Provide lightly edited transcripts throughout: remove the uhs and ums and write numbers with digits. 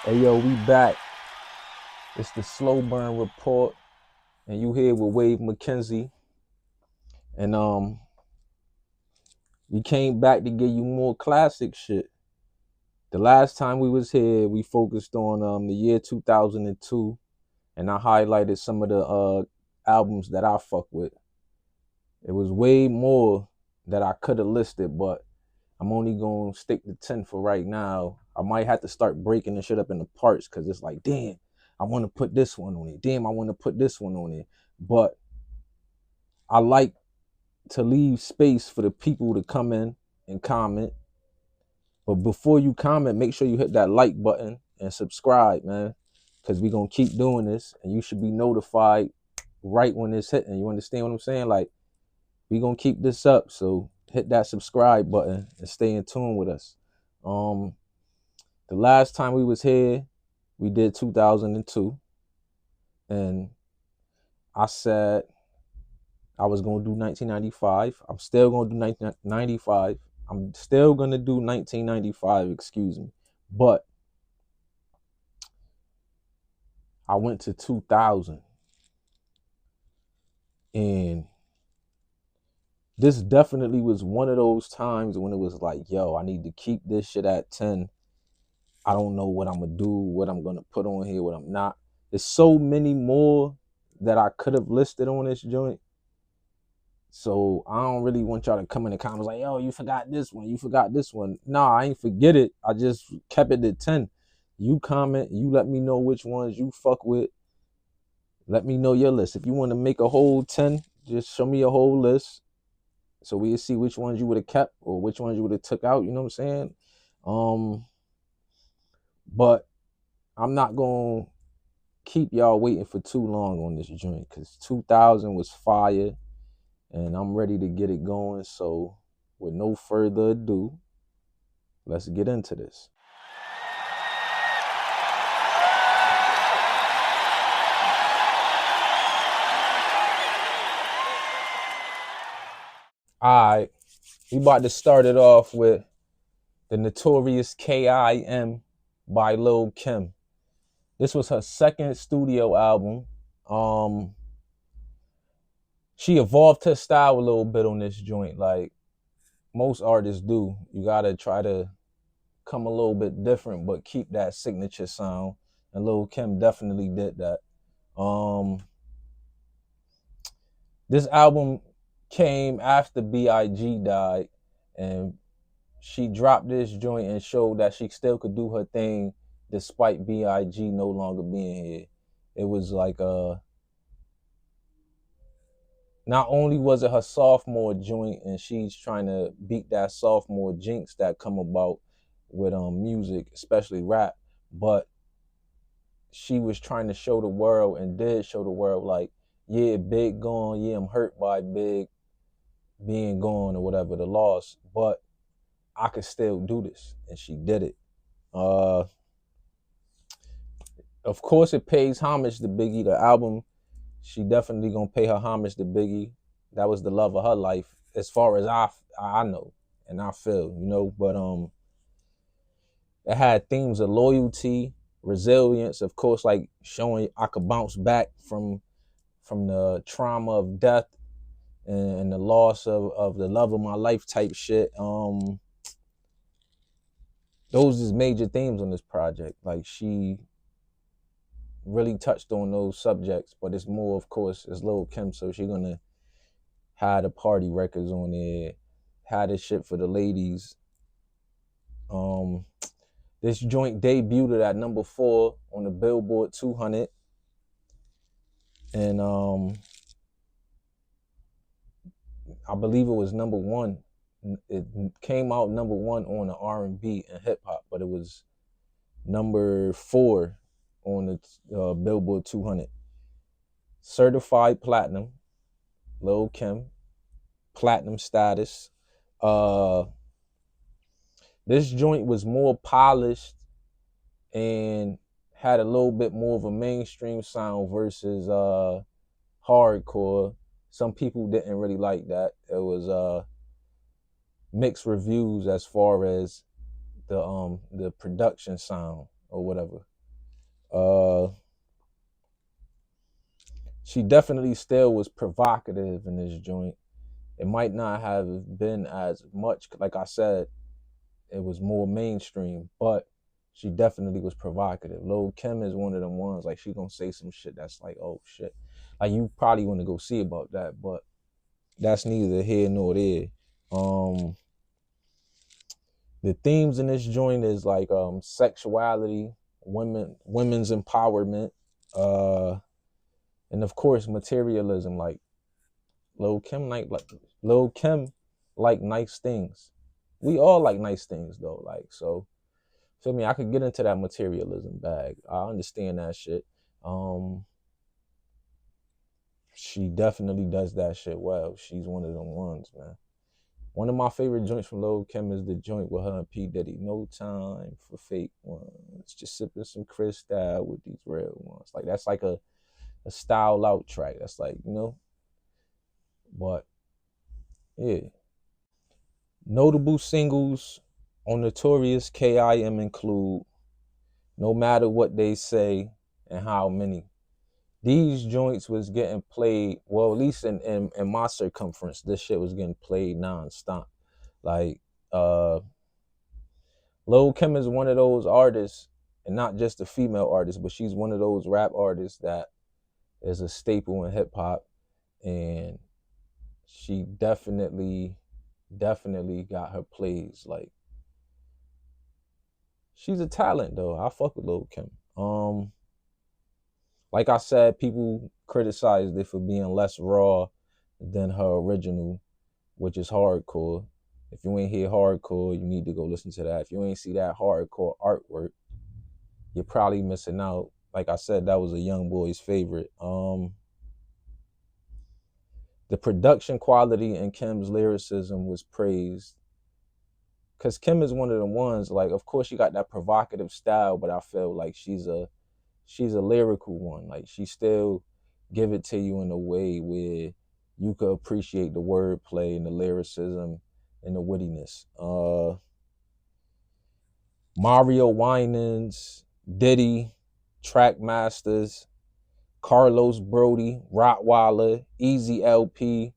Hey yo, we back. It's the Slow Burn Report, and you here with Wave McKenzie. And we came back to give you more classic shit. The last time we was here, we focused on the year 2002, and I highlighted some of the albums that I fuck with. It was way more that I could have listed, but I'm only gonna stick to 10 for right now. I might have to start breaking the shit up into parts because it's like, damn, I want to put this one on it. Damn, I want to put this one on it. But I like to leave space for the people to come in and comment. But before you comment, make sure you hit that like button and subscribe, man. Because we're going to keep doing this and you should be notified right when it's hitting. You understand what I'm saying? Like, we're going to keep this up. So hit that subscribe button and stay in tune with us. The last time we was here, we did 2002. And I said I was going to do 1995. I'm still going to do 1995. I'm still going to do 1995, excuse me. But I went to 2000. And this definitely was one of those times when it was like, yo, I need to keep this shit at 10. I don't know what I'm going to do, what I'm going to put on here, what I'm not. There's so many more that I could have listed on this joint. So I don't really want y'all to come in the comments like, yo, you forgot this one, you forgot this one. Nah, I ain't forget it. I just kept it at 10. You comment, you let me know which ones you fuck with. Let me know your list. If you want to make a whole 10, just show me a whole list so we can see which ones you would have kept or which ones you would have took out, you know what I'm saying? But I'm not going to keep y'all waiting for too long on this joint because 2000 was fire. And I'm ready to get it going. So with no further ado, let's get into this. All right, we about to start it off with the notorious K.I.M. by Lil Kim. This was her second studio album. She evolved her style a little bit on this joint, like most artists do. You gotta try to come a little bit different, but keep that signature sound. And Lil Kim definitely did that. This album came after B.I.G. died, and she dropped this joint and showed that she still could do her thing despite B.I.G. no longer being here. It was like not only was it her sophomore joint and she's trying to beat that sophomore jinx that come about with music, especially rap, but she was trying to show the world and did show the world like, yeah, Big gone, yeah, I'm hurt by Big being gone or whatever, the loss, but I could still do this. And she did it. Uh of course it pays homage to Biggie. The album, she definitely gonna pay her homage to Biggie. That was the love of her life, as far as I know and I feel, you know. But it had themes of loyalty, resilience, of course, like showing I could bounce back from the trauma of death and the loss of the love of my life type shit. Those is major themes on this project. Like she really touched on those subjects, but it's more, of course, it's Lil Kim, so she gonna have the party records on there, have this shit for the ladies. This joint debuted at number 4 on the Billboard 200, and I believe it was number 1. It came out number 1 on the R&B and hip hop, but it was number 4 on the Billboard 200. Certified platinum, Lil Kim, platinum status. This joint was more polished and had a little bit more of a mainstream sound versus hardcore. Some people didn't really like that. It was mixed reviews as far as the production sound or whatever. She definitely still was provocative in this joint. It might not have been as much, like I said, it was more mainstream, but she definitely was provocative. Lil' Kim is one of them ones, like she gonna say some shit that's like, oh shit. Like you probably want to go see about that, but that's neither here nor there. The themes in this joint is like sexuality, women's empowerment, uh, and of course materialism. Like Lil' Kim Lil' Kim like nice things. We all like nice things though. Like so, feel me? I could get into that materialism bag. I understand that shit. Um, she definitely does that shit well. She's one of them ones, man. One of my favorite joints from Lil' Kim is the joint with her and P. Diddy. No time for fake ones. Just sipping some Cristal with these real ones. Like that's like a style out track. That's like, you know. But yeah. Notable singles on Notorious K.I.M. include No Matter What They Say and How Many. These joints was getting played, well, at least in my circumference, this shit was getting played nonstop. Like, Lil' Kim is one of those artists, and not just a female artist, but she's one of those rap artists that is a staple in hip hop, and she definitely got her plays. Like, she's a talent though. I fuck with Lil' Kim. Like I said, people criticized it for being less raw than her original, which is hardcore. If you ain't hear hardcore, you need to go listen to that. If you ain't see that hardcore artwork, you're probably missing out. Like I said, that was a young boy's favorite. The production quality in Kim's lyricism was praised. Cause Kim is one of the ones, like, of course she got that provocative style, but I feel like she's a lyrical one. Like she still give it to you in a way where you could appreciate the wordplay and the lyricism and the wittiness. Mario Winans, Diddy, Track Masters, Carlos Brody, Rottweiler, Easy LP.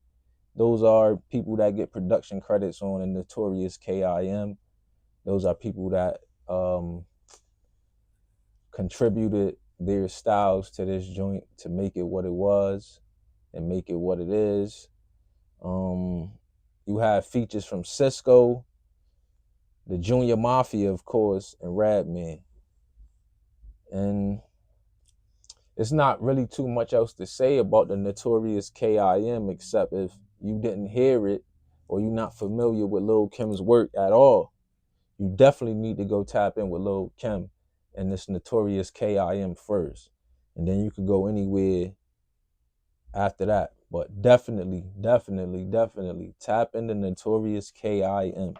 Those are people that get production credits on the Notorious K.I.M. Those are people that contributed their styles to this joint to make it what it was and make it what it is. You have features from Cisco, the Junior Mafia, of course, and Radman. And it's not really too much else to say about the Notorious K.I.M. except if you didn't hear it or you're not familiar with Lil' Kim's work at all, you definitely need to go tap in with Lil' Kim and this Notorious K.I.M. first. And then you could go anywhere after that. But definitely tap into Notorious K.I.M.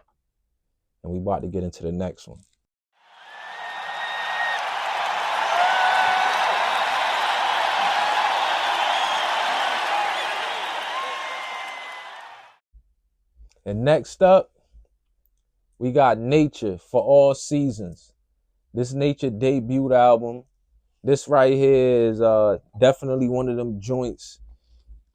And we about to get into the next one. And next up, we got Nature for All Seasons. This Nature debut album. This right here is definitely one of them joints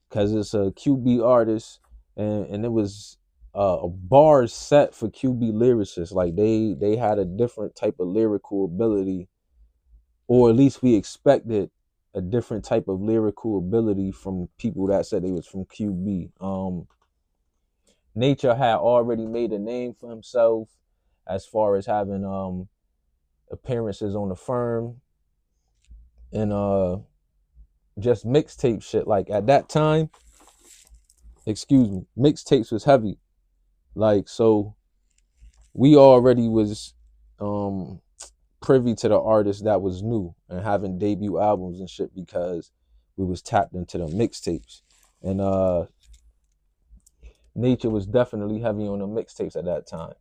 because it's a QB artist, and it was a bar set for QB lyricists. Like they had a different type of lyrical ability, or at least we expected a different type of lyrical ability from people that said they was from QB. Nature had already made a name for himself as far as having appearances on the Firm and just mixtape shit. Like at that time, mixtapes was heavy. Like so we already was privy to the artist that was new and having debut albums and shit because we was tapped into the mixtapes. And Nature was definitely heavy on the mixtapes at that time.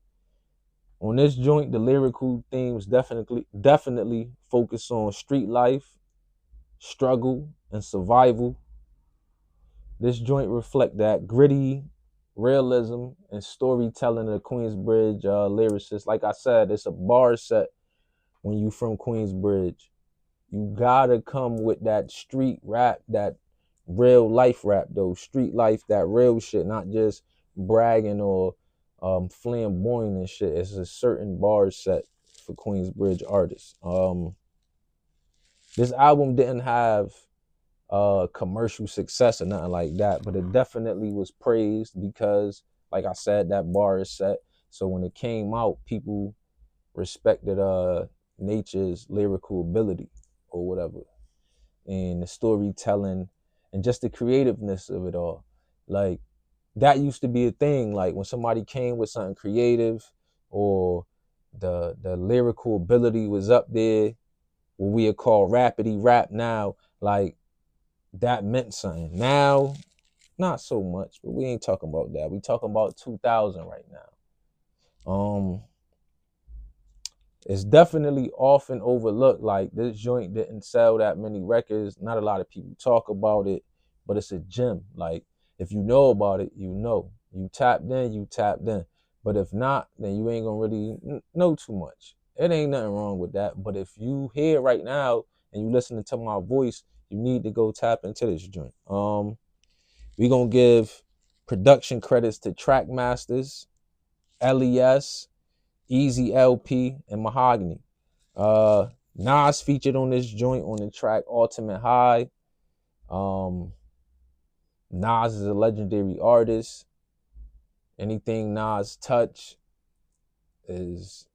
On this joint, the lyrical themes definitely focus on street life, struggle, and survival. This joint reflect that gritty realism and storytelling of the Queensbridge lyricists. Like I said, it's a bar set when you from Queensbridge. you gotta come with that street rap, that real life rap though, street life, that real shit, not just bragging or flamboyant and shit. It's a certain bar set for Queensbridge artists. This album didn't have commercial success or nothing like that, but it definitely was praised because, like I said, that bar is set. So when it came out, people respected Nature's lyrical ability or whatever, and the storytelling and just the creativeness of it all. Like that used to be a thing. Like when somebody came with something creative or the lyrical ability was up there, what we would call rapidy rap now, like that meant something. Now, not so much, but we ain't talking about that. We talking about 2000 right now. It's definitely often overlooked. Like this joint didn't sell that many records. Not a lot of people talk about it, but it's a gem. Like if you know about it, you know. You tapped in, you tapped in. But if not, then you ain't gonna really know too much. It ain't nothing wrong with that. But if you here right now and you listening to my voice, you need to go tap into this joint. We gonna give production credits to track masters, LES, Easy LP, and Mahogany. Nas featured on this joint on the track Ultimate High. Nas is a legendary artist. Anything Nas touch is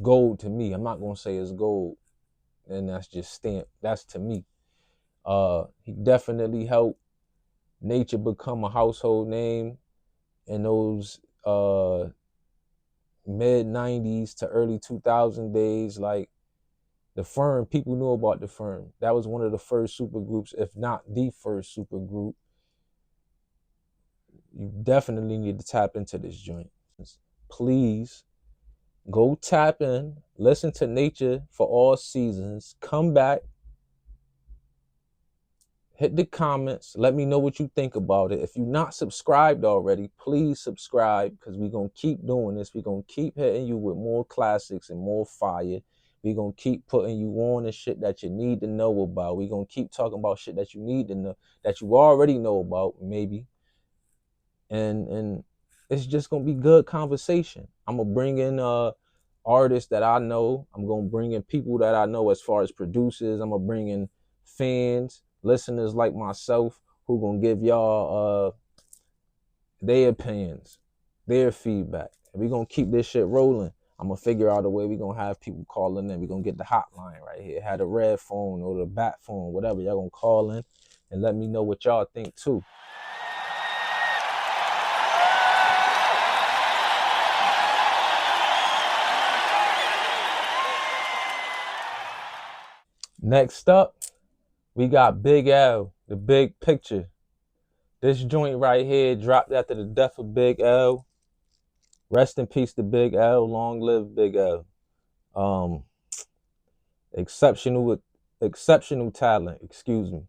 gold to me. I'm not gonna say it's gold, and that's just stamp. That's to me. He definitely helped Nature become a household name in those mid 90s to early 2000 days. Like the Firm, people knew about the Firm. That was one of the first super groups, if not the first super group. You definitely need to tap into this joint. Please go tap in, listen to Nature for All Seasons, come back, hit the comments, let me know what you think about it. If you're not subscribed already, please subscribe, because we're going to keep doing this. We're going to keep hitting you with more classics and more fire. We're going to keep putting you on the shit that you need to know about. We're going to keep talking about shit that you need to know, that you already know about, maybe. And it's just going to be good conversation. I'm going to bring in artists that I know. I'm going to bring in people that I know as far as producers. I'm going to bring in fans, listeners like myself, who going to give y'all their opinions, their feedback. We're going to keep this shit rolling. I'm going to figure out a way. We're going to have people calling in. We're going to get the hotline right here. Have the red phone or the bat phone, whatever. Y'all going to call in and let me know what y'all think too. Next up, we got Big L, the Big Picture. This joint right here dropped after the death of Big L. Rest in peace to Big L. Long live Big L. Exceptional talent, excuse me.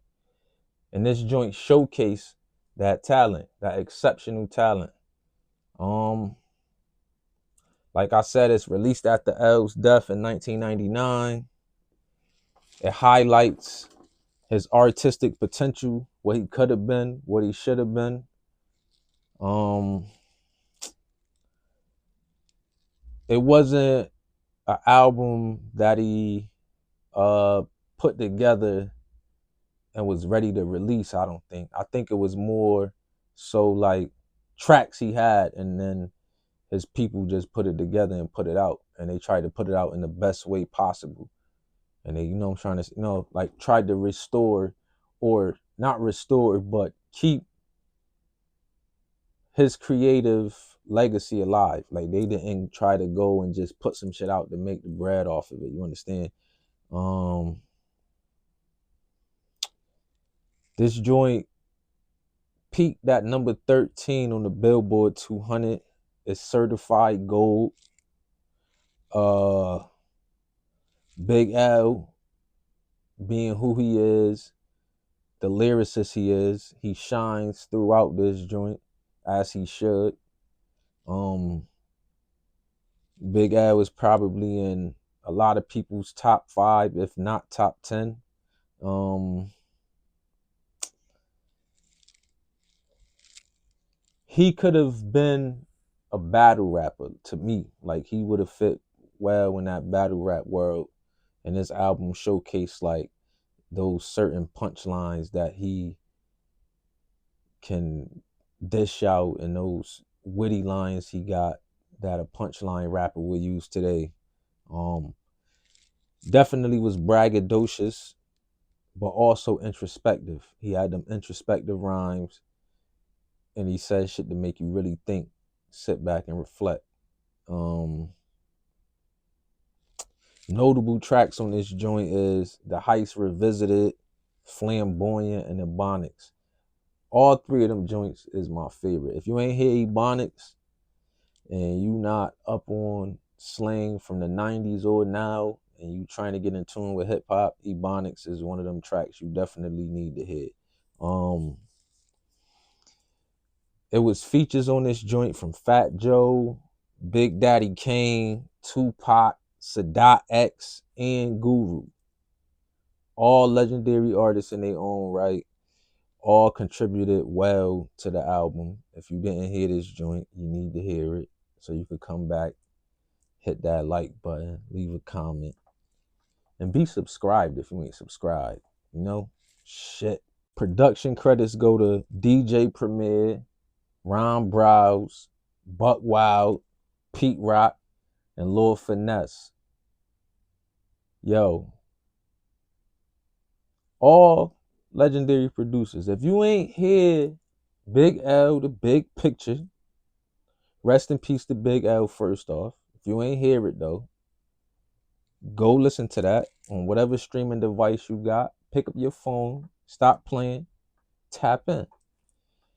And this joint showcase that talent, that exceptional talent. Like I said, it's released after L's death in 1999. It highlights his artistic potential, what he could have been, what he should have been. It wasn't an album that he put together and was ready to release. I don't think. I think it was more so like tracks he had, and then his people just put it together and put it out, and they tried to put it out in the best way possible. And they, I'm trying to, like tried to restore, or not restore, but keep his creative legacy alive. Like they didn't try to go and just put some shit out to make the bread off of it. You understand? This joint peaked at number 13 on the Billboard 200. It's certified gold. Big L, being who he is, the lyricist he shines throughout this joint as he should. Big L is probably in a lot of people's top 5, if not top 10. He could have been a battle rapper to me. Like, he would have fit well in that battle rap world. And this album showcased like those certain punchlines that he can dish out, and those witty lines he got that a punchline rapper would use today. Definitely was braggadocious, but also introspective. He had them introspective rhymes, and he said shit to make you really think, sit back and reflect. Notable tracks on this joint is The Heist Revisited, Flamboyant, and Ebonics. All 3 of them joints is my favorite. If you ain't hear Ebonics and you not up on slang from the 90s or now, and you trying to get in tune with hip hop, Ebonics is one of them tracks you definitely need to hear. It was features on this joint from Fat Joe, Big Daddy Kane, Tupac, Sadat X, and Guru. All legendary artists in their own right. All contributed well to the album. If you didn't hear this joint, you need to hear it so you could come back, hit that like button, leave a comment, and be subscribed if you ain't subscribed. You know, shit. Production credits go to DJ Premier, Ron Browse, Buck Wild, Pete Rock, and Lil Finesse. Yo, all legendary producers. If you ain't hear Big L, The Big Picture, rest in peace to Big L first off. If you ain't hear it though, go listen to that on whatever streaming device you got. Pick up your phone, stop playing, tap in.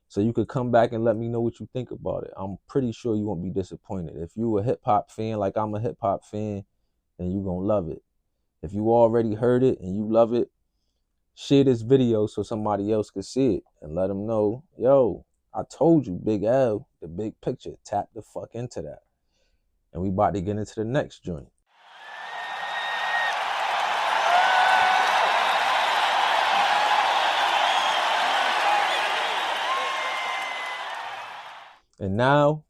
So you could come back and let me know what you think about it. I'm pretty sure you won't be disappointed. If you a hip hop fan like I'm a hip hop fan, then you gonna love it. If you already heard it and you love it, share this video so somebody else could see it and let them know, yo, I told you, Big L, The Big Picture. Tap the fuck into that. And we about to get into the next joint. And now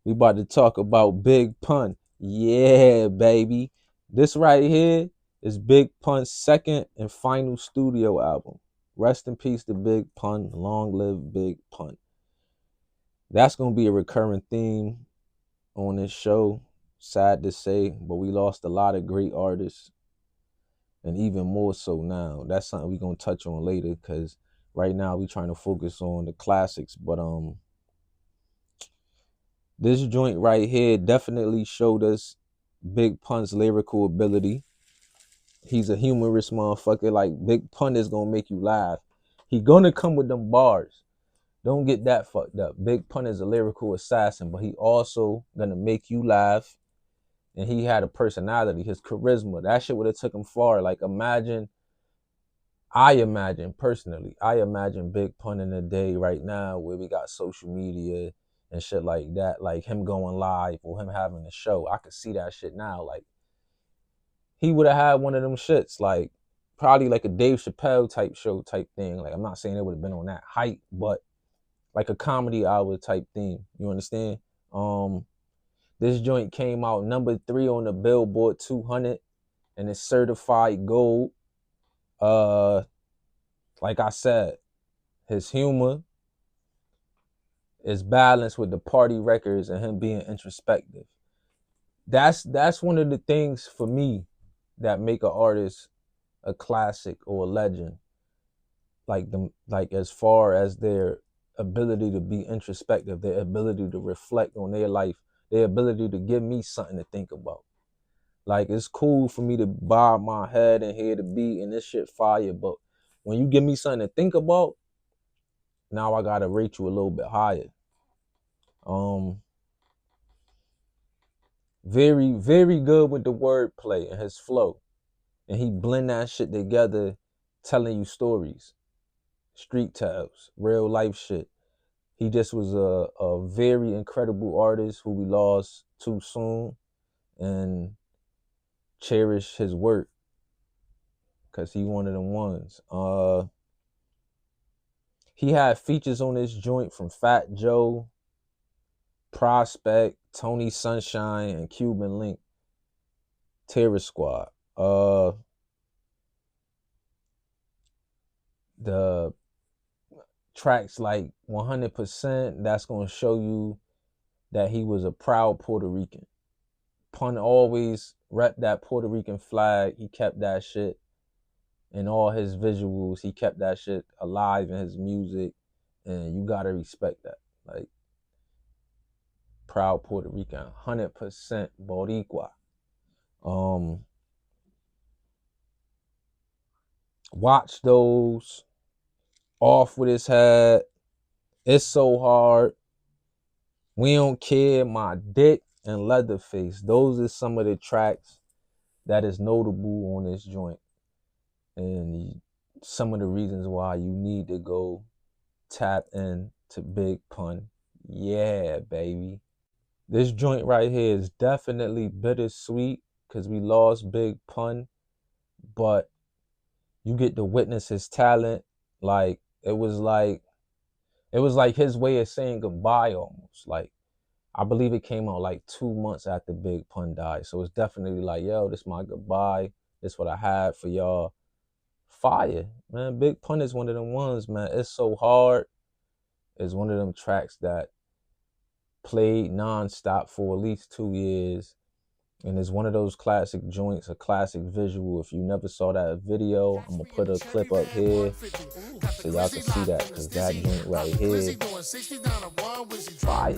we about to talk about Big Pun. Yeah, baby. This right here is Big Pun's second and final studio album. Rest in peace to Big Pun. Long live Big Pun. That's going to be a recurring theme on this show. Sad to say, but we lost a lot of great artists. And even more so now. That's something we're going to touch on later, because right now we trying to focus on the classics. But this joint right here definitely showed us Big Pun's lyrical ability. He's a humorous motherfucker. Like, Big Pun is gonna make you laugh. He gonna come with them bars. Don't get that fucked up. Big Pun is a lyrical assassin, but he also gonna make you laugh. And he had a personality, his charisma. That shit would have took him far. Like, I imagine Big Pun in a day right now where we got social media and shit like that, like him going live or him having a show. I could see that shit now. Like, he would have had one of them shits, like probably like a Dave Chappelle type show type thing. Like, I'm not saying it would have been on that height, but like a comedy hour type thing. You understand? This joint came out number 3 on the Billboard 200, and it's certified gold. Like I said, his humor is balanced with the party records and him being introspective. That's one of the things for me that make an artist a classic or a legend. Like as far as their ability to be introspective, their ability to reflect on their life, their ability to give me something to think about. Like, it's cool for me to bob my head and hear the beat and this shit fire, but when you give me something to think about, now I gotta rate you a little bit higher. Very, very good with the wordplay and his flow. And he blend that shit together, telling you stories, street tales, real life shit. He just was a very incredible artist who we lost too soon. And cherish his work because he one of them ones. He had features on this joint from Fat Joe, Prospect, Tony Sunshine, and Cuban Link, Terror Squad. The tracks like 100%, that's gonna show you that he was a proud Puerto Rican. Pun always rep that Puerto Rican flag. He kept that shit in all his visuals. He kept that shit alive in his music, and you gotta respect that. Like, proud Puerto Rican, 100% Boricua. Watch those. Off with his head. It's so hard. We don't care. My dick and Leatherface. Those are some of the tracks that is notable on this joint, and some of the reasons why you need to go tap in to Big Pun. Yeah, baby. This joint right here is definitely bittersweet because we lost Big Pun, but you get to witness his talent. Like it was like his way of saying goodbye almost. Like, I believe it came out like 2 months after Big Pun died. So it's definitely like, yo, this my goodbye. This what I had for y'all. Fire, man. Big Pun is one of them ones, man. It's so hard. It's one of them tracks that played nonstop for at least 2 years. And it's one of those classic joints, a classic visual. If you never saw that video, I'm gonna put a clip up here so y'all can see that, because that joint right here, fire.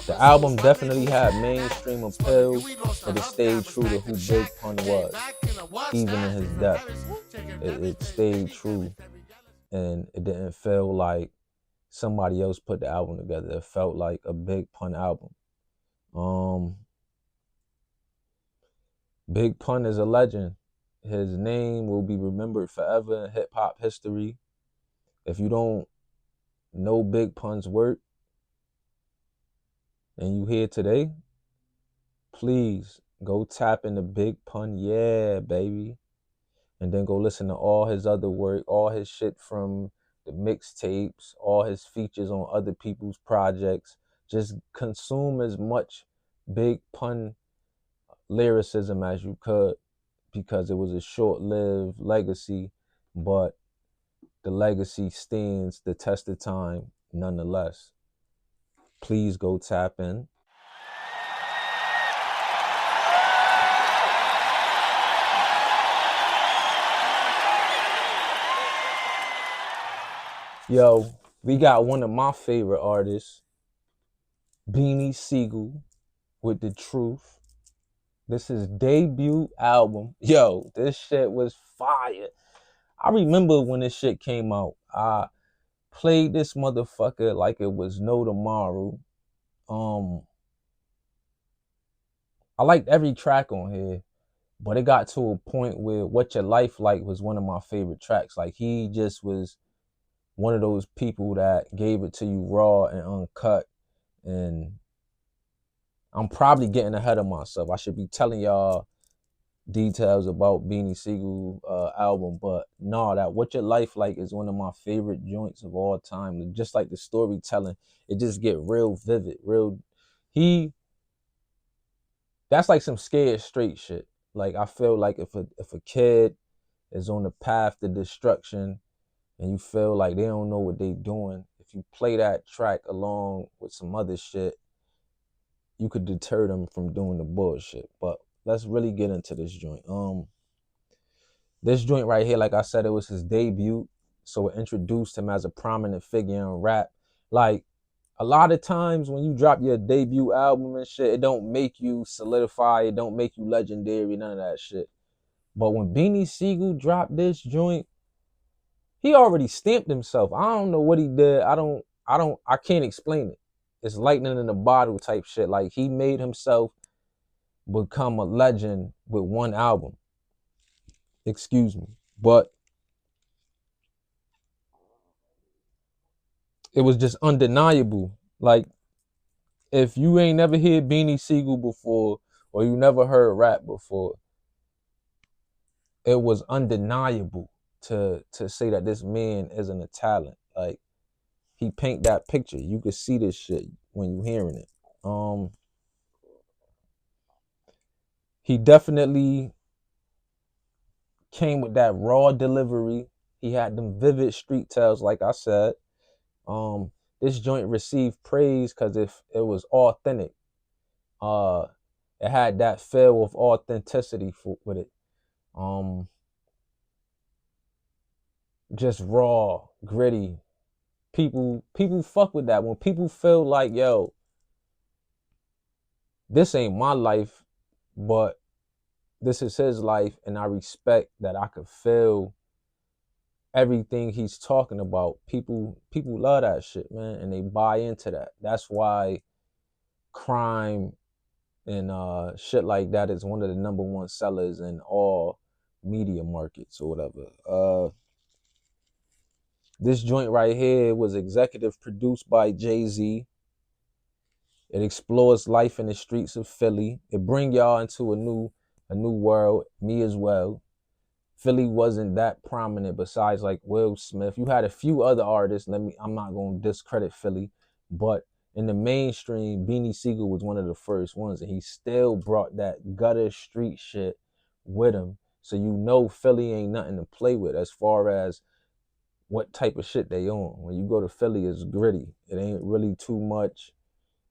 The album definitely had mainstream appeal, but it stayed true to who Big Pun was. Even in his death, it stayed true, and it didn't feel like somebody else put the album together. It felt like a Big Pun album. Big Pun is a legend. His name will be remembered forever in hip hop history. If you don't know Big Pun's work and you here today, please go tap into Big Pun, yeah, baby. And then go listen to all his other work, all his shit from the mixtapes, all his features on other people's projects. Just consume as much Big Pun lyricism as you could, because it was a short-lived legacy, but the legacy stands the test of time nonetheless. Please go tap in. Yo, we got one of my favorite artists, Beanie Sigel, with The Truth. This is debut album. Yo, this shit was fire. I remember when this shit came out. I played this motherfucker like it was no tomorrow. I liked every track on here, but it got to a point where What Your Life Like was one of my favorite tracks. Like, he just was one of those people that gave it to you raw and uncut. And I'm probably getting ahead of myself. I should be telling y'all details about Beanie Sigel album, but no, that What Your Life Like is one of my favorite joints of all time. Just like the storytelling, it just get real vivid, real. That's like some scared straight shit. Like, I feel like if a kid is on the path to destruction and you feel like they don't know what they doing, if you play that track along with some other shit, you could deter them from doing the bullshit. But let's really get into this joint. This joint right here, like I said, it was his debut, so it introduced him as a prominent figure in rap. Like, a lot of times when you drop your debut album and shit, it don't make you solidify, it don't make you legendary, none of that shit. But when Beanie Sigel dropped this joint, he already stamped himself. I don't know what he did. I can't explain it. It's lightning in a bottle type shit. Like, he made himself become a legend with one album. Excuse me. But it was just undeniable. Like, if you ain't never heard Beanie Sigel before, or you never heard rap before, it was undeniable to say that this man isn't a talent. Like, he paint that picture. You could see this shit when you hearing it. He definitely came with that raw delivery. He had them vivid street tales, like I said. This joint received praise because it was authentic. It had that feel of authenticity with it. Just raw, gritty. People fuck with that. When people feel like, yo, this ain't my life, but this is his life, and I respect that I could feel everything he's talking about. People love that shit, man, and they buy into that. That's why crime and shit like that is one of the number one sellers in all media markets or whatever. This joint right here was executive produced by Jay-Z. It explores life in the streets of Philly. It bring y'all into a new world, me as well. Philly wasn't that prominent besides like Will Smith. You had a few other artists. I'm not gonna discredit Philly, but in the mainstream, Beanie Sigel was one of the first ones, and he still brought that gutter street shit with him. So you know Philly ain't nothing to play with as far as what type of shit they on. When you go to Philly, it's gritty. It ain't really too much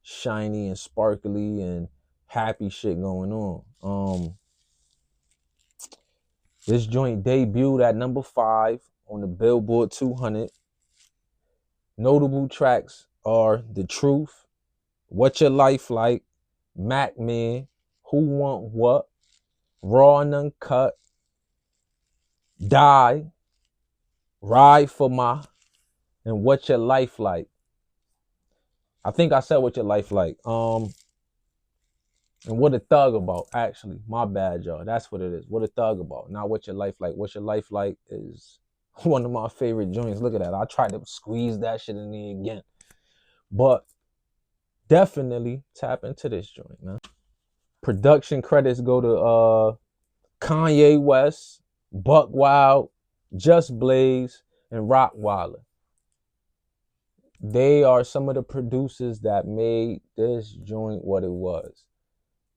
shiny and sparkly and happy shit going on. This joint debuted at number 5 on the Billboard 200. Notable tracks are The Truth, What Your Life Like, Mac Man, Who Want What, Raw and Uncut, Die, Ride for My, and What Your Life Like. I think I said What Your Life Like. And What a Thug About, actually. My bad, y'all. That's what it is. What a Thug About. Not What Your Life Like. What Your Life Like is one of my favorite joints. Look at that. I tried to squeeze that shit in there again. But definitely tap into this joint, man. Production credits go to Kanye West, Buck Wild, Just Blaze, and Roc-A-Fella. They are some of the producers that made this joint what it was.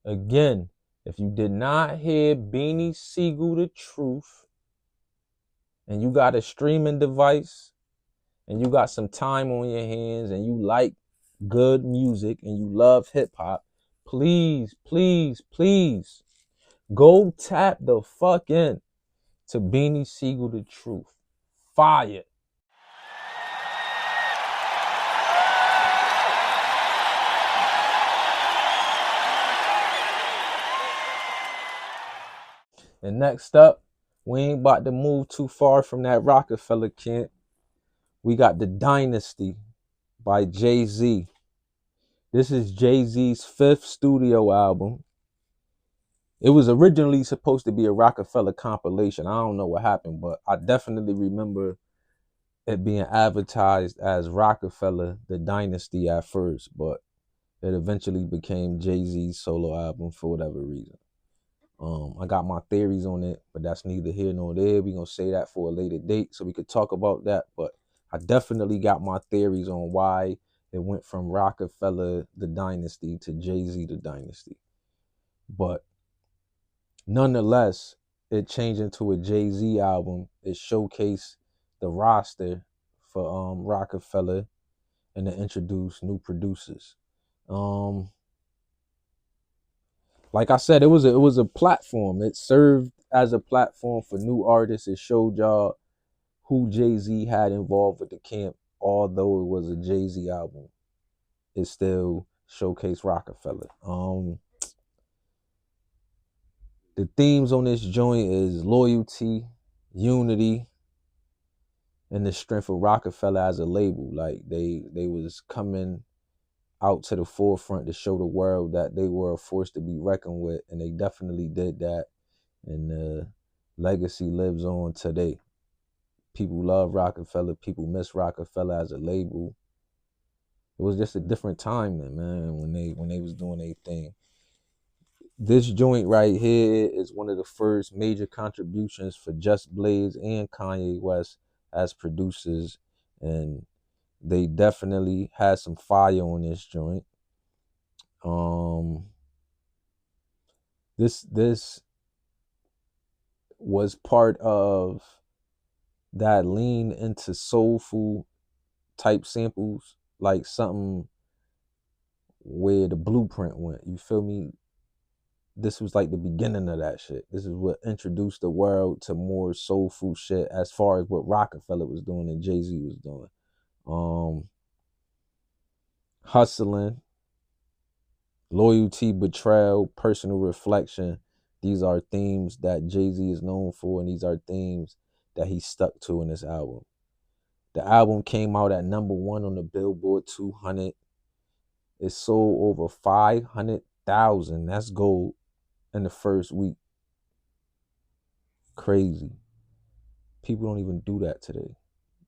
Again, if you did not hear Beanie Sigel The Truth, and you got a streaming device, and you got some time on your hands, and you like good music, and you love hip-hop, please, please, please, go tap the fuck in to Beanie Sigel The Truth. Fire. And next up, we ain't about to move too far from that Roc-A-Fella camp. We got the Dynasty by Jay-Z. This is Jay-Z's 5th studio album. It was originally supposed to be a Roc-A-Fella compilation. I don't know what happened, but I definitely remember it being advertised as Roc-A-Fella, the Dynasty at first, but it eventually became Jay-Z's solo album for whatever reason. I got my theories on it, but that's neither here nor there. We're going to say that for a later date so we could talk about that. But I definitely got my theories on why it went from Roc-A-Fella, the Dynasty, to Jay-Z, the Dynasty. But nonetheless, it changed into a Jay-Z album. It showcased the roster for Roc-A-Fella and to introduce new producers. Like I said, it was a platform. It served as a platform for new artists. It showed y'all who Jay-Z had involved with the camp. Although it was a Jay-Z album, it still showcased Roc-A-Fella. The themes on this joint is loyalty, unity, and the strength of Roc-A-Fella as a label. Like they was coming out to the forefront to show the world that they were a force to be reckoned with, and they definitely did that. And the legacy lives on today. People love Roc-A-Fella. People miss Roc-A-Fella as a label. It was just a different time then, man, when they was doing their thing. This joint right here is one of the first major contributions for Just Blaze and Kanye West as producers, and they definitely had some fire on this joint. This was part of that lean into soulful type samples, like something where the blueprint went. You feel me? This was like the beginning of that shit. This is what introduced the world to more soulful shit as far as what Roc-A-Fella was doing and Jay-Z was doing. Hustling, loyalty, betrayal, personal reflection. These are themes that Jay-Z is known for, and these are themes that he stuck to in this album. The album came out at #1 on the Billboard 200. It sold over 500,000. That's gold in the first week. Crazy. People don't even do that today.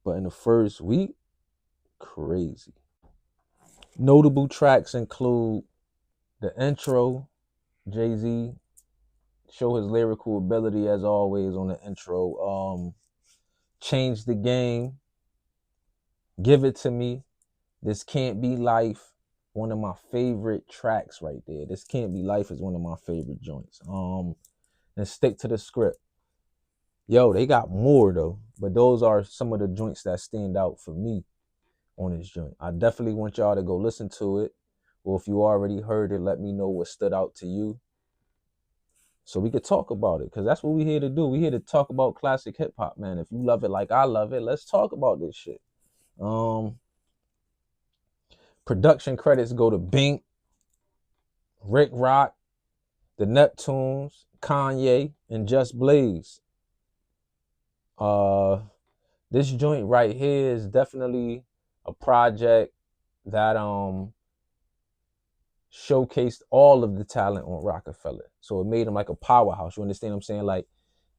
But in the first week, crazy. Notable tracks include the intro. Jay-Z show his lyrical ability as always on the intro. Change the Game. Give It to Me. This Can't Be Life. One of my favorite tracks right there. This Can't Be Life is one of my favorite joints. And Stick to the Script. Yo, they got more though, but those are some of the joints that stand out for me on this joint. I definitely want y'all to go listen to it. Or if you already heard it, let me know what stood out to you, so we could talk about it, because that's what we here to do. We here to talk about classic hip hop, man. If you love it like I love it, let's talk about this shit. Production credits go to Bink, Rick Rock, the Neptunes, Kanye, and Just Blaze. This joint right here is definitely a project that showcased all of the talent on Roc-A-Fella. So it made him like a powerhouse. You understand what I'm saying?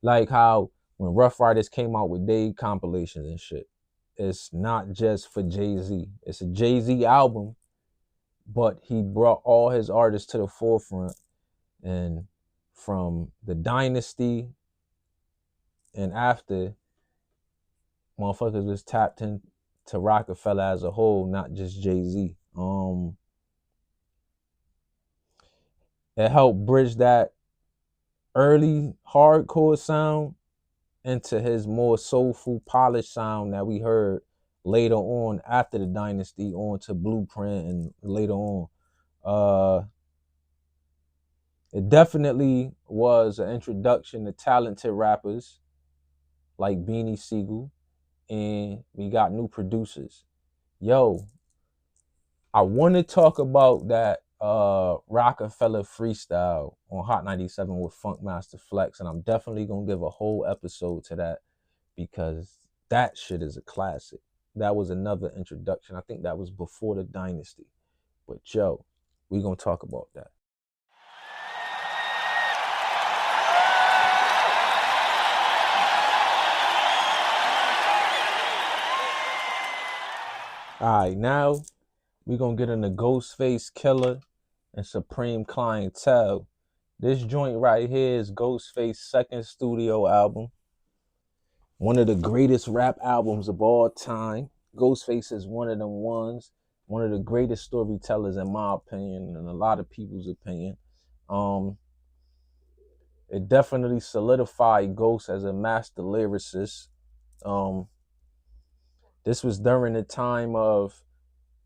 Like how when Rough Riders came out with their compilations and shit, it's not just for Jay-Z. It's a Jay-Z album, but he brought all his artists to the forefront. And from the Dynasty and after, motherfuckers was tapped into Roc-A-Fella as a whole, not just Jay-Z. It helped bridge that early hardcore sound into his more soulful, polished sound that we heard later on after the Dynasty, on to Blueprint and later on. It definitely was an introduction to talented rappers like Beanie Sigel, and we got new producers. Yo, I want to talk about that Roc-A-Fella freestyle on Hot 97 with Funkmaster Flex, and I'm definitely gonna give a whole episode to that, because that shit is a classic. That was another introduction. I think that was before the Dynasty. But yo, we gonna talk about that. Alright, now we gonna get into Ghostface Killer and Supreme Clientele. This joint right here is Ghostface's second studio album. One of the greatest rap albums of all time. Ghostface is one of them ones. One of the greatest storytellers in my opinion, and a lot of people's opinion. It definitely solidified Ghost as a master lyricist. This was during the time of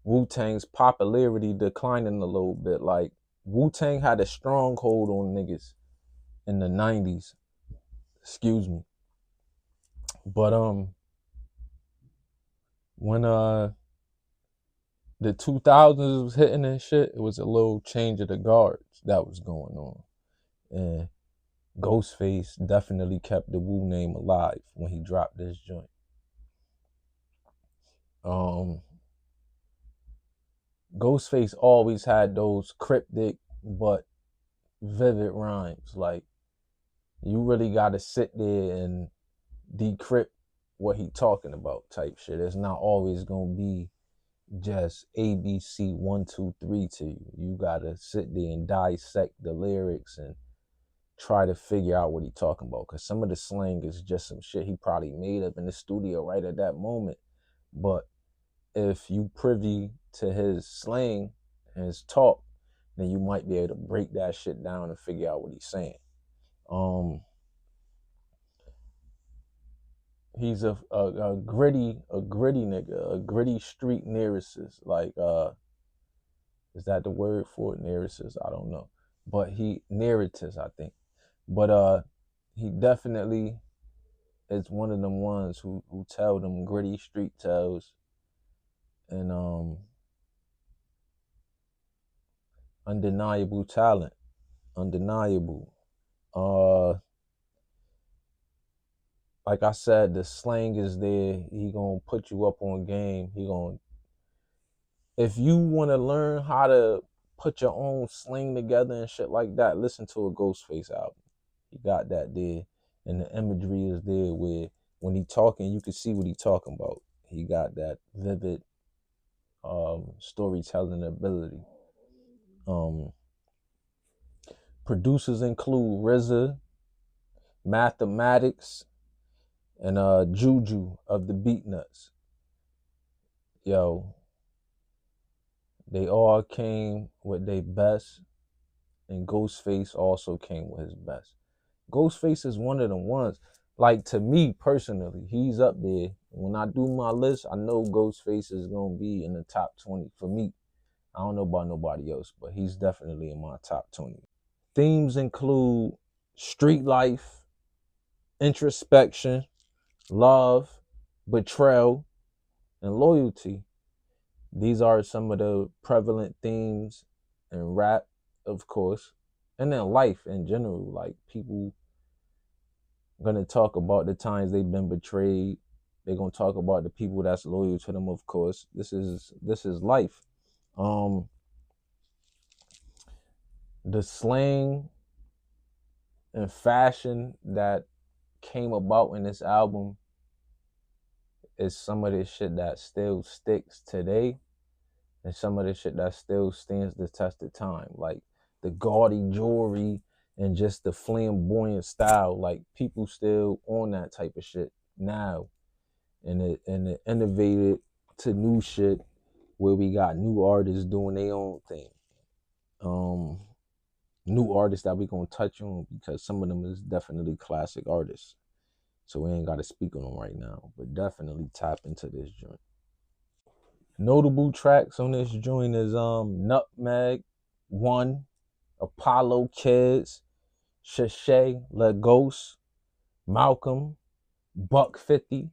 Wu-Tang's popularity declining a little bit. Like, Wu-Tang had a stronghold on niggas in the 90s. Excuse me. But when the 2000s was hitting and shit, it was a little change of the guards that was going on. And Ghostface definitely kept the Wu name alive when he dropped this joint. Ghostface always had those cryptic but vivid rhymes. Like, you really gotta sit there and decrypt what he talking about type shit. It's not always gonna be just ABC 1, 2, 3 to you. You gotta sit there and dissect the lyrics and try to figure out what he talking about. Cause some of the slang is just some shit he probably made up in the studio right at that moment. But if you privy to his slang and his talk, then you might be able to break that shit down and figure out what he's saying. He's a gritty nigga, a gritty street lyricist. Like, is that the word for it? Lyricist? I don't know. But he narratist, I think. But he definitely is one of them ones who tell them gritty street tales and undeniable talent. Undeniable. Like I said, the slang is there. He gonna put you up on game. If you wanna learn how to put your own slang together and shit like that, listen to a Ghostface album. He got that there. And the imagery is there where when he talking, you can see what he talking about. He got that vivid storytelling ability. Producers include RZA, Mathematics, and Juju of the Beatnuts. Yo, they all came with their best, and Ghostface also came with his best. Ghostface is one of the ones, like, to me personally, he's up there. When I do my list, I know Ghostface is gonna be in the top 20 for me. I don't know about nobody else, but he's definitely in my top 20. Themes include street life, introspection, love, betrayal, and loyalty. These are some of the prevalent themes in rap, of course, and in life in general. Like, people gonna talk about the times they've been betrayed. They're gonna talk about the people that's loyal to them, of course. This is life. The slang and fashion that came about in this album is some of this shit that still sticks today, and some of this shit that still stands the test of time. Like the gaudy jewelry and just the flamboyant style. Like, people still on that type of shit now. And it innovated to new shit where we got new artists doing their own thing. New artists that we gonna touch on because some of them is definitely classic artists. So we ain't gotta speak on them right now, but definitely tap into this joint. Notable tracks on this joint is Nutmeg, One, Apollo Kids, Shay, Let Ghost, Malcolm, Buck 50,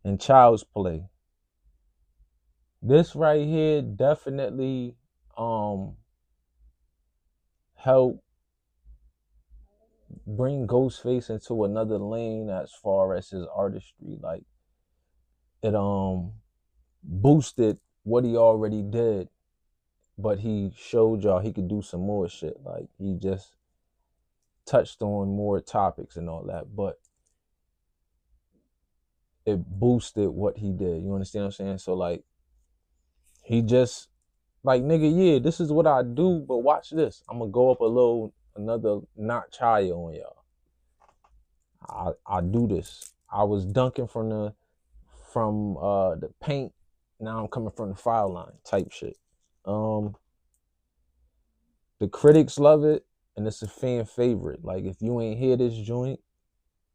and Child's Play. This right here definitely helped bring Ghostface into another lane as far as his artistry. Like, it boosted what he already did, but he showed y'all he could do some more shit. Like, he just touched on more topics and all that, but it boosted what he did. You understand what I'm saying? So, like, he just, like, nigga, yeah, this is what I do, but watch this. I'm gonna go up another notch higher on y'all. I do this. I was dunking from the paint. Now I'm coming from the foul line type shit. The critics love it, and it's a fan favorite. Like, if you ain't hear this joint,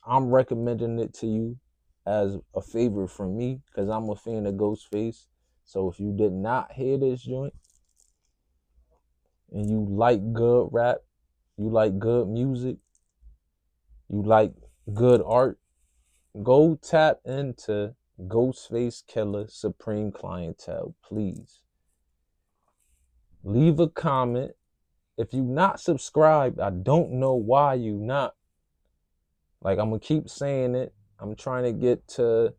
I'm recommending it to you as a favor from me because I'm a fan of Ghostface. So if you did not hear this joint and you like good rap, you like good music, you like good art, go tap into Ghostface Killer Supreme Clientele, please. Leave a comment. If you not subscribed, I don't know why you not. Like, I'm gonna keep saying it. I'm trying to get to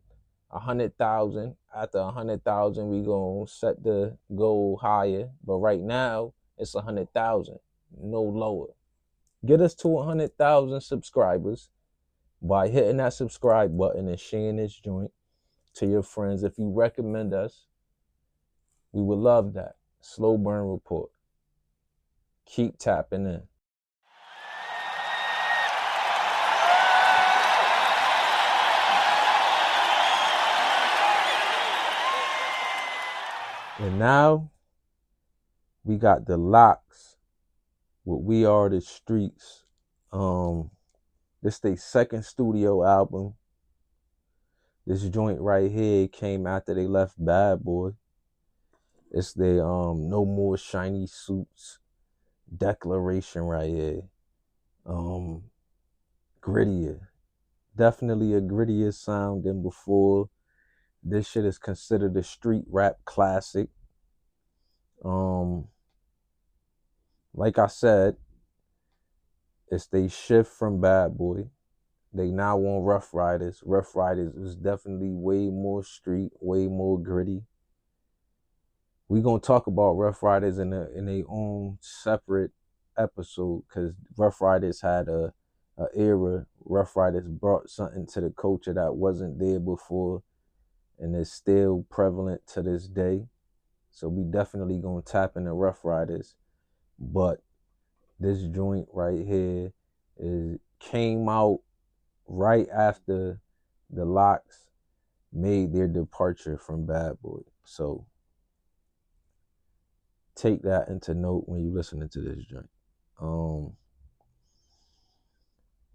100,000. After 100,000, we gonna set the goal higher. But right now, it's 100,000, no lower. Get us to 100,000 subscribers by hitting that subscribe button and sharing this joint to your friends. If you recommend us, We would love that. Slow burn report. Keep tapping in. And now we got the Locks with We Are the Streets. This their second studio album. This joint right here came after they left Bad Boy. It's their No More Shiny Suits declaration right here. Grittier. Definitely a grittier sound than before. This shit is considered a street rap classic. Like I said, it's they shift from Bad Boy. They now on Rough Riders. Rough Riders is definitely way more street, way more gritty. We gonna talk about Rough Riders in a own separate episode, because Rough Riders had a era. Rough Riders brought something to the culture that wasn't there before, and is still prevalent to this day. So we definitely gonna tap into Rough Riders. But this joint right here came out right after the Locks made their departure from Bad Boy. So take that into note when you're listening to this joint.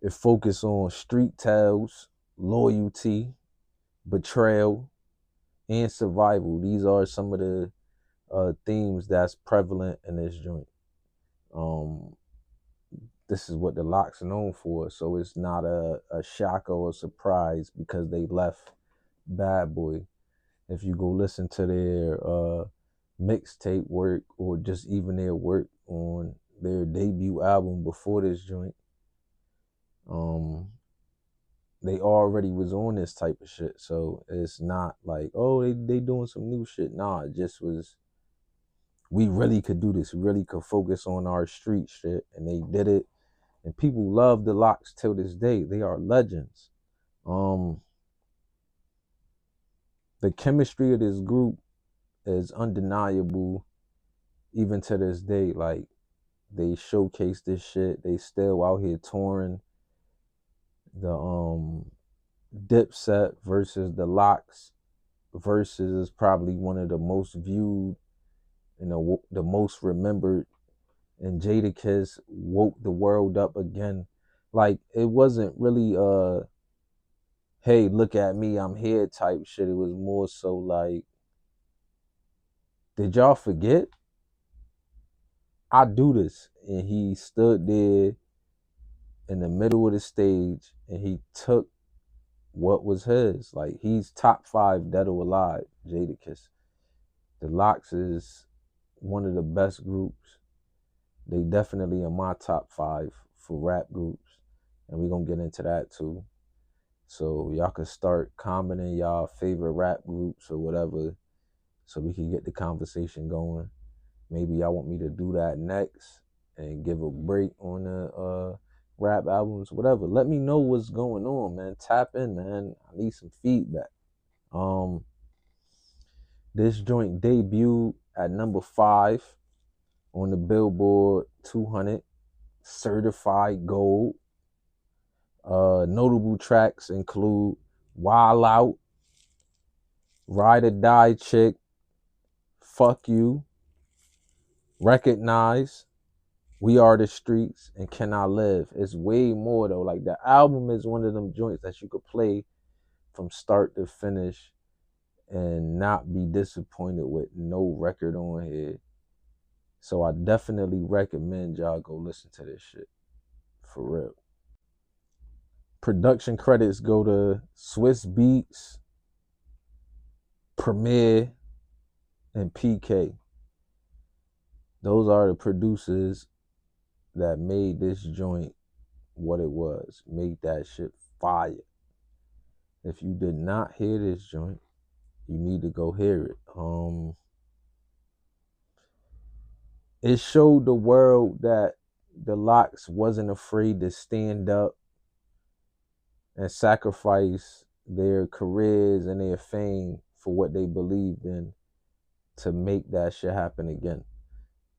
It focuses on street tales, loyalty, betrayal, and survival. These are some of the themes that's prevalent in this joint. This is what the Locks are known for, so it's not a shock or a surprise because they left Bad Boy. If you go listen to their mixtape work, or just even their work on their debut album before this joint, they already was on this type of shit. So it's not like, oh, they doing some new shit. Nah, it just was, we really could do this. We really could focus on our street shit, and they did it. And people love the Locks till this day. They are legends. The chemistry of this group is undeniable even to this day. Like, they showcase this shit. They still out here touring. The Dipset versus the Locks versus is probably one of the most viewed and the most remembered. And Jadakiss woke the world up again. Like, it wasn't really hey, look at me, I'm here type shit. It was more so like, did y'all forget? I do this. And he stood there in the middle of the stage and he took what was his. Like, he's top 5 dead or alive, Jadakiss. The Locks is one of the best groups. They definitely in my top 5 for rap groups. And we're going to get into that too. So y'all can start commenting y'all favorite rap groups or whatever, so we can get the conversation going. Maybe y'all want me to do that next and give a break on the rap albums, whatever. Let me know what's going on, man. Tap in, man. I need some feedback. This joint debuted at number 5 on the Billboard 200, certified gold. Notable tracks include Wild Out, Ride or Die Chick, Fuck You, Recognize, We Are the Streets, and Can I Live. It's way more though. Like, the album is one of them joints that you could play from start to finish and not be disappointed with no record on here. So I definitely recommend y'all go listen to this shit. For real. Production credits go to Swiss Beats, Premier, and PK. Those are the producers that made this joint what it was. Made that shit fire. If you did not hear this joint, you need to go hear it. It showed the world that the Locks wasn't afraid to stand up and sacrifice their careers and their fame for what they believed in to make that shit happen again.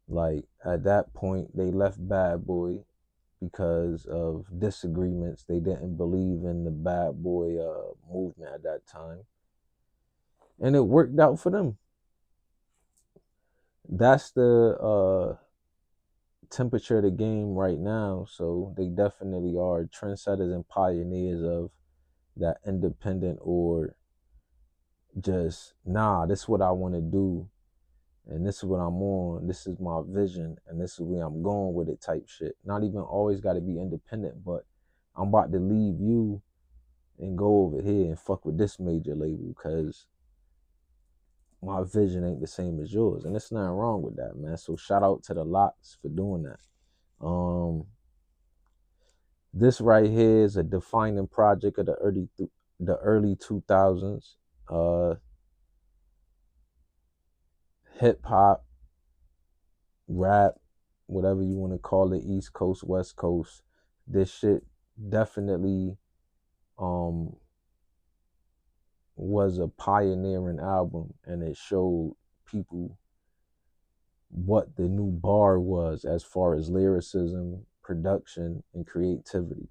Like at that point, they left Bad Boy because of disagreements. They didn't believe in the Bad Boy movement at that time, and it worked out for them. That's the temperature of the game right now. So they definitely are trendsetters and pioneers of that independent, or just this is what I want to do, and this is what I'm on, this is my vision, and this is where I'm going with it type shit. Not even always got to be independent, but I'm about to leave you and go over here and fuck with this major label because my vision ain't the same as yours. And there's nothing wrong with that, man. So shout out to the Locks for doing that. This right here is a defining project of the early 2000s. Hip hop, rap, whatever you want to call it, East Coast, West Coast. This shit definitely was a pioneering album, and it showed people what the new bar was as far as lyricism, production, and creativity.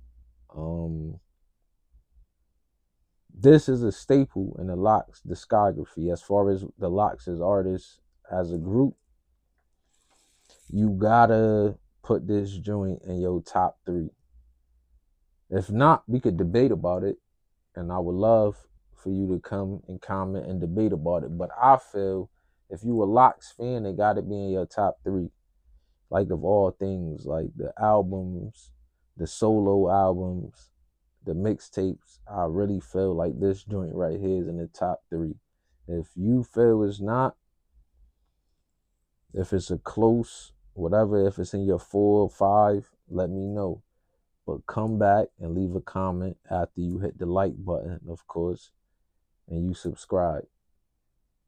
This is a staple in the Locks discography. As far as the Locks as artists, as a group, you gotta put this joint in your top 3. If not, we could debate about it, and I would love for you to come and comment and debate about it. But I feel if you a Locks fan, it gotta be in your top 3. Like of all things, like the albums, the solo albums, the mixtapes, I really feel like this joint right here is in the top 3. If you feel it's not, if it's a close, whatever, if it's in your 4 or 5, let me know. But come back and leave a comment after you hit the like button, of course, and you subscribe.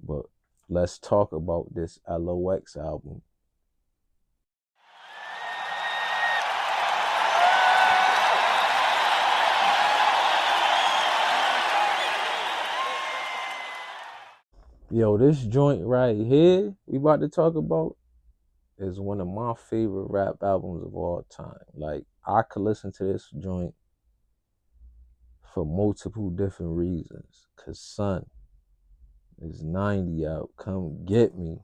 But let's talk about this LOX album. Yo, this joint right here we about to talk about is one of my favorite rap albums of all time. Like, I could listen to this joint for multiple different reasons. Cause son, it's 90 out. Come get me.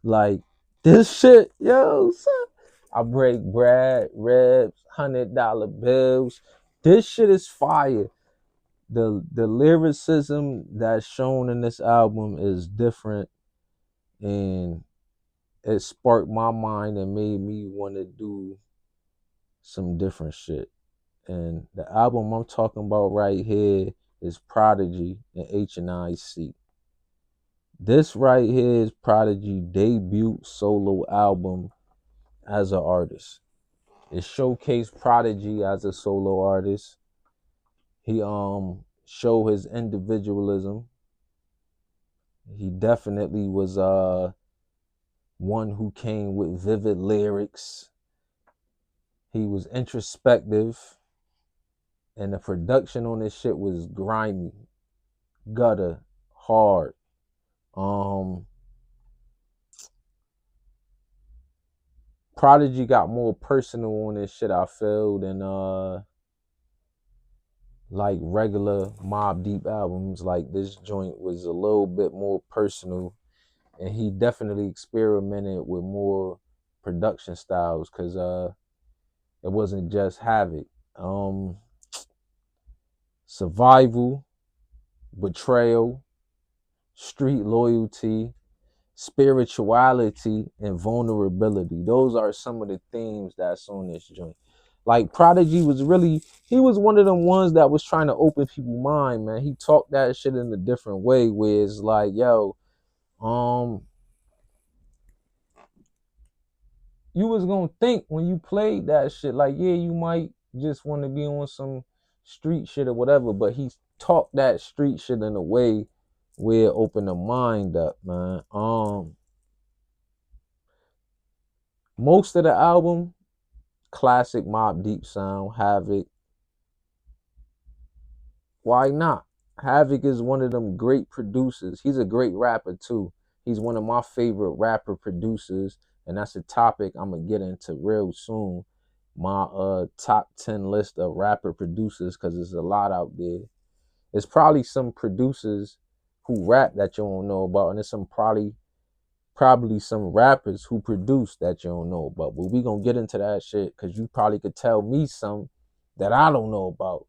Like, this shit, yo, son. I break bread, ribs, $100 bills. This shit is fire. The lyricism that's shown in this album is different, and it sparked my mind and made me want to do some different shit. And the album I'm talking about right here is Prodigy and H.N.I.C. This right here is Prodigy debut solo album as an artist. It showcased Prodigy as a solo artist. He showed his individualism. He definitely was one who came with vivid lyrics. He was introspective, and the production on this shit was grimy, gutter, hard. Prodigy got more personal on this shit, I feel, than like regular Mobb Deep albums. Like, this joint was a little bit more personal, and he definitely experimented with more production styles, because it wasn't just Havoc. Survival, betrayal, street loyalty, spirituality, and vulnerability. Those are some of the themes that's on this joint. Like, Prodigy was really, he was one of them ones that was trying to open people's mind, man. He talked that shit in a different way, where it's like, yo, you was gonna think when you played that shit, like, yeah, you might just want to be on some street shit or whatever, but he talked that street shit in a way where it opened the mind up, man. Most of the album, classic Mobb Deep sound, Havoc. Why not? Havoc is one of them great producers. He's a great rapper too. He's one of my favorite rapper producers, and that's a topic I'm gonna get into real soon. My top 10 list of rapper producers, because there's a lot out there. There's probably some producers who rap that you don't know about, and there's some probably some rappers who produce that you don't know about. But we gonna get into that shit because you probably could tell me some that I don't know about.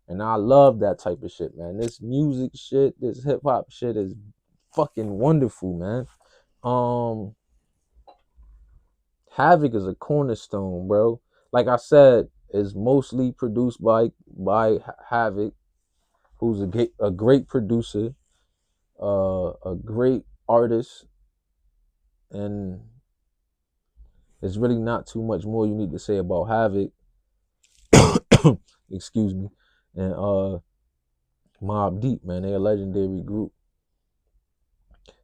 And I love that type of shit, man. This music shit, this hip hop shit is fucking wonderful, man. Havoc is a cornerstone, bro. Like I said, it's mostly produced by Havoc, who's a great producer, a great artist, and there's really not too much more you need to say about Havoc. Excuse me. And Mobb Deep, man, they're a legendary group.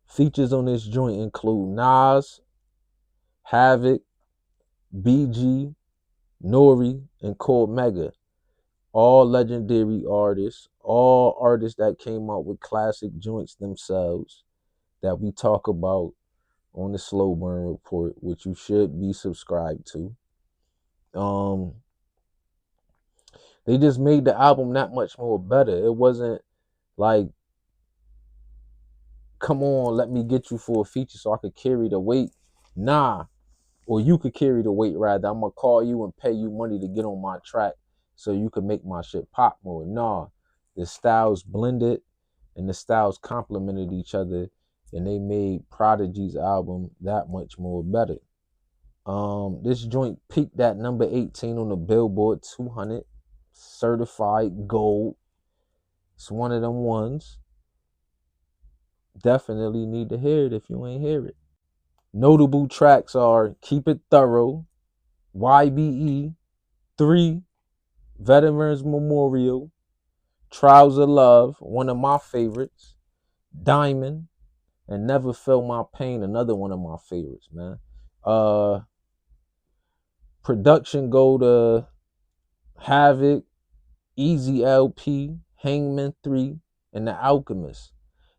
Features on this joint include Nas, Havoc, BG, Nori, and Cormega. All legendary artists, all artists that came out with classic joints themselves that we talk about on the Slow Burn Report, which you should be subscribed to. They just made the album that much more better. It wasn't like, come on, let me get you for a feature so I could carry the weight. Nah, or you could carry the weight rather. I'm gonna call you and pay you money to get on my track so you can make my shit pop more. Nah, the styles blended and the styles complemented each other, and they made Prodigy's album that much more better. This joint peaked at number 18 on the Billboard 200, certified gold. It's one of them ones. Definitely need to hear it if you ain't hear it. Notable tracks are Keep It Thorough, YBE, 3, Veterans Memorial, Trials of Love, one of my favorites, Diamond, and Never Feel My Pain, another one of my favorites, man. Production go to Havoc, Easy LP, Hangman 3, and The Alchemist.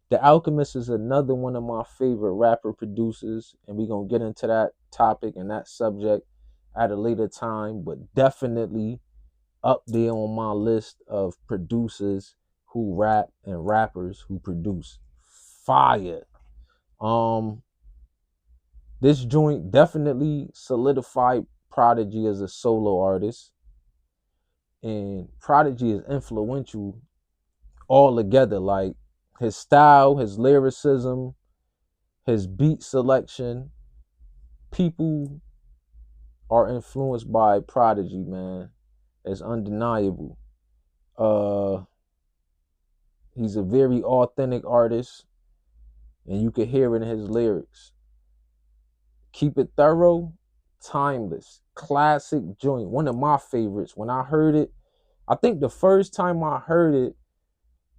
The Alchemist is another one of my favorite rapper producers, and we're going to get into that topic and that subject at a later time, but definitely up there on my list of producers who rap and rappers who produce fire. This joint definitely solidified Prodigy as a solo artist, and Prodigy is influential all together. Like his style, his lyricism, his beat selection. People are influenced by Prodigy, man. It's undeniable. He's a very authentic artist, and you can hear it in his lyrics. Keep It Thorough, timeless, classic joint. One of my favorites. When I heard it, I think the first time I heard it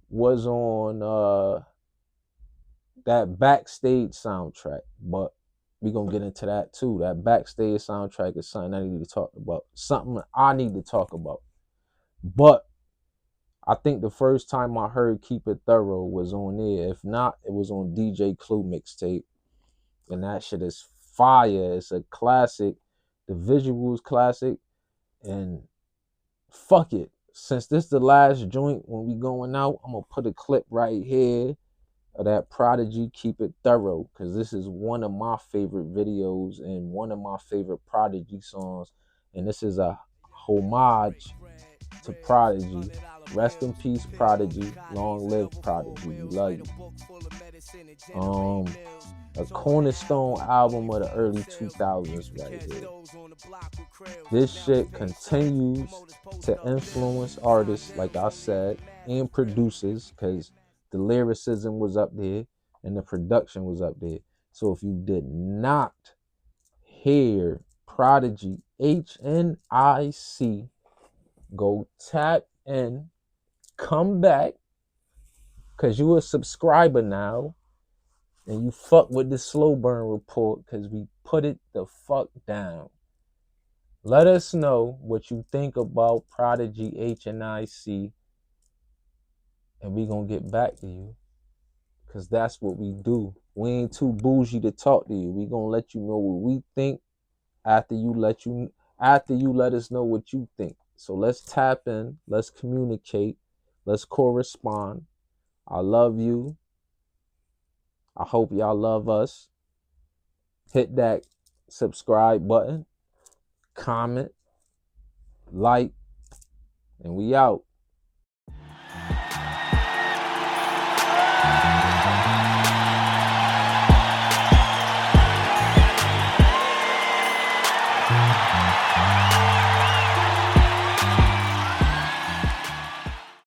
was on that Backstage soundtrack, but we're gonna get into that too. That Backstage soundtrack is something I need to talk about. Something I need to talk about. But I think the first time I heard Keep It Thorough was on there. If not, it was on DJ Clue mixtape. And that shit is fire. It's a classic. The visuals classic. And fuck it. Since this the last joint when we going out, I'm gonna put a clip right here of that Prodigy Keep It Thorough, because this is one of my favorite videos and one of my favorite Prodigy songs, and this is a homage to Prodigy. Rest in peace, Prodigy. Long live Prodigy. We love you. A cornerstone album of the early 2000s right here. This shit continues to influence artists, like I said, and producers, because the lyricism was up there and the production was up there. So if you did not hear Prodigy H.N.I.C, go tap in, come back, because you a subscriber now, and you fuck with the Slow Burn Report, because we put it the fuck down. Let us know what you think about Prodigy H.N.I.C, and we gonna get back to you. Cause that's what we do. We ain't too bougie to talk to you. We gonna let you know what we think after you let us know what you think. So let's tap in, let's communicate, let's correspond. I love you. I hope y'all love us. Hit that subscribe button, comment, like, and we out.